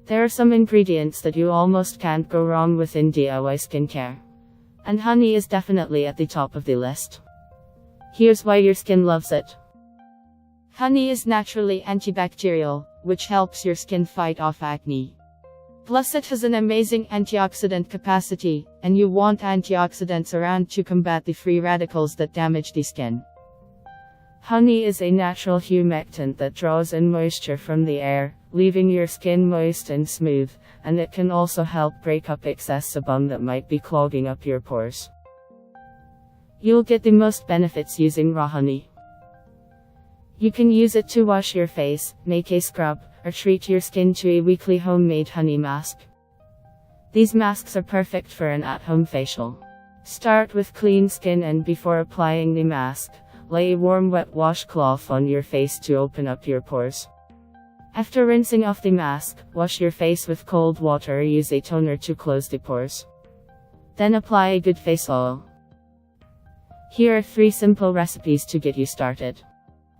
There are some ingredients that you almost can't go wrong with in DIY skincare. And honey is definitely at the top of the list. Here's why your skin loves it. Honey is naturally antibacterial, which helps your skin fight off acne. Plus it has an amazing antioxidant capacity, and you want antioxidants around to combat the free radicals that damage the skin. Honey is a natural humectant that draws in moisture from the air, leaving your skin moist and smooth, and it can also help break up excess sebum that might be clogging up your pores. You'll get the most benefits using raw honey. You can use it to wash your face, make a scrub, or treat your skin to a weekly homemade honey mask. These masks are perfect for an at-home facial. Start with clean skin, and before applying the mask, lay a warm wet washcloth on your face to open up your pores. After rinsing off the mask, wash your face with cold water or use a toner to close the pores. Then apply a good face oil. Here are 3 simple recipes to get you started.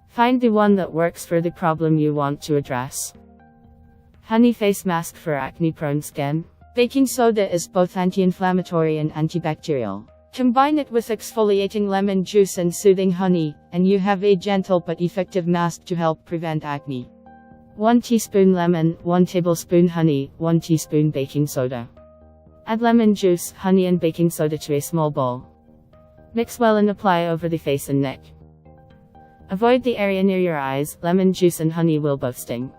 Find the one that works for the problem you want to address. Honey face mask for acne-prone skin. Baking soda is both anti-inflammatory and antibacterial. Combine it with exfoliating lemon juice and soothing honey, and you have a gentle but effective mask to help prevent acne. 1 teaspoon lemon, 1 tablespoon honey, 1 teaspoon baking soda. Add lemon juice, honey and baking soda to a small bowl. Mix well and apply over the face and neck. Avoid the area near your eyes, lemon juice and honey will both sting.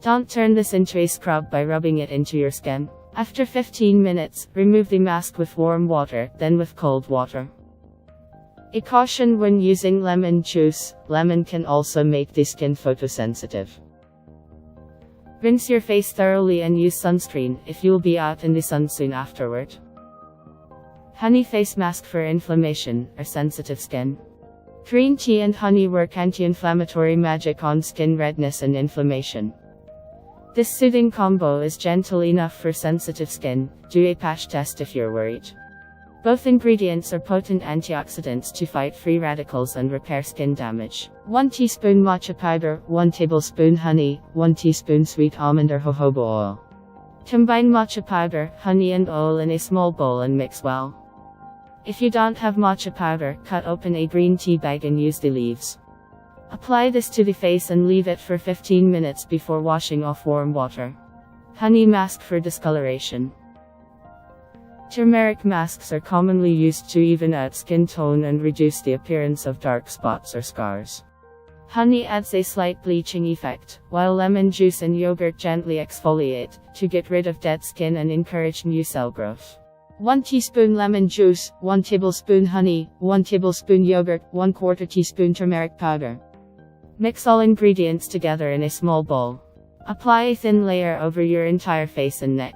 Don't turn this into a scrub by rubbing it into your skin. After 15 minutes, remove the mask with warm water, then with cold water. A caution when using lemon juice: lemon can also make the skin photosensitive. Rinse your face thoroughly and use sunscreen if you'll be out in the sun soon afterward. Honey face mask for inflammation or sensitive skin. Green tea and honey work anti-inflammatory magic on skin redness and inflammation. This soothing combo is gentle enough for sensitive skin. Do a patch test if you're worried. Both ingredients are potent antioxidants to fight free radicals and repair skin damage. 1 teaspoon matcha powder, 1 tablespoon honey, 1 teaspoon sweet almond or jojoba oil. Combine matcha powder, honey and oil in a small bowl and mix well. If you don't have matcha powder, cut open a green tea bag and use the leaves. Apply this to the face and leave it for 15 minutes before washing off warm water. Honey mask for discoloration. Turmeric masks are commonly used to even out skin tone and reduce the appearance of dark spots or scars. Honey adds a slight bleaching effect, while lemon juice and yogurt gently exfoliate, to get rid of dead skin and encourage new cell growth. 1 teaspoon lemon juice, 1 tablespoon honey, 1 tablespoon yogurt, 1/4 teaspoon turmeric powder. Mix all ingredients together in a small bowl. Apply a thin layer over your entire face and neck.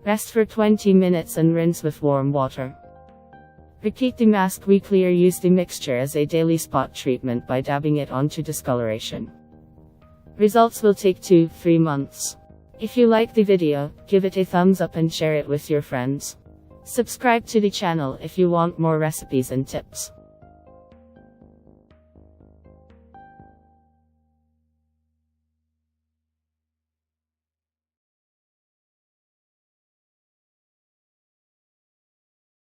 Rest for 20 minutes and rinse with warm water. Repeat the mask weekly or use the mixture as a daily spot treatment by dabbing it onto discoloration. Results will take 2-3 months. If you like the video, give it a thumbs up and share it with your friends. Subscribe to the channel if you want more recipes and tips.